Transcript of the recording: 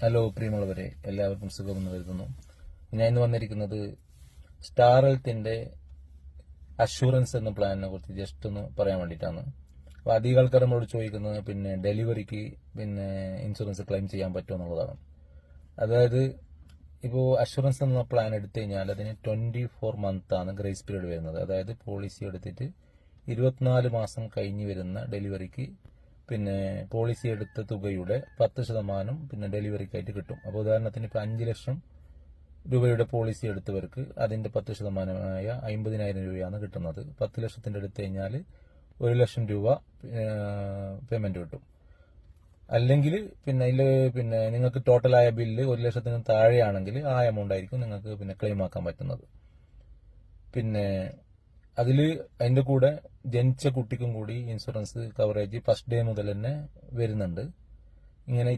Hello പ്രിയമുള്ളവരെ, എല്ലാവർക്കും സുഖമെന്ന് കരുതുന്നു. ഞാൻ ഇന്ന് വന്നിരിക്കുന്നത് സ്റ്റാർ ഹെൽത്തിന്റെ അഷുറൻസ് എന്ന പ്ലാനിനെ കുറിച്ച് ജസ്റ്റ് ഒന്ന് പറയാൻ വേണ്ടിയിട്ടാണ്. അപ്പോൾ അധികം ആൾക്കാർ നമ്മളോട് ചോദിക്കുന്നത് പിന്നെ ഡെലിവറിക്ക് പിന്നെ ഇൻഷുറൻസ് ക്ലെയിം ചെയ്യാൻ പറ്റുമോ എന്നുള്ളതാണ്. അതായത് ഇപ്പോൾ അഷുറൻസ് എന്ന പ്ലാൻ എടുത്തു കഴിഞ്ഞാൽ അതിന് 24 മന്ത് ആണ് ഗ്രേസ് പീരീഡ് വരുന്നത്. അതായത് പോളിസി എടുത്തിട്ട് 24 മാസം കഴിഞ്ഞ് വരുന്ന ഡെലിവറിക്ക് പിന്നെ പോളിസി എടുത്ത തുകയുടെ 10% പിന്നെ ഡെലിവറിക്കായിട്ട് കിട്ടും. അപ്പോൾ ഉദാഹരണത്തിന് ഇപ്പോൾ 5 ലക്ഷം രൂപയുടെ പോളിസി എടുത്തവർക്ക് അതിന്റെ 10%ആയ 50,000 രൂപയാണ് കിട്ടുന്നത്. 10 ലക്ഷത്തിന്റെ എടുത്തു കഴിഞ്ഞാൽ 1 ലക്ഷം രൂപ പേയ്മെന്റ് കിട്ടും. അല്ലെങ്കിൽ പിന്നെ അതിൽ പിന്നെ നിങ്ങൾക്ക് ടോട്ടലായ ബില്ല് 1 ലക്ഷത്തിന് താഴെയാണെങ്കിൽ ആ എമൗണ്ട് ആയിരിക്കും നിങ്ങൾക്ക് പിന്നെ ക്ലെയിം ആക്കാൻ പറ്റുന്നത്. പിന്നെ അതിന്റെ കൂടെ ജനിച്ച കുട്ടിക്കും കൂടി ഇൻഷുറൻസ് കവറേജ് ഫസ്റ്റ് ഡേ മുതൽ തന്നെ വരുന്നുണ്ട്. ഇങ്ങനെ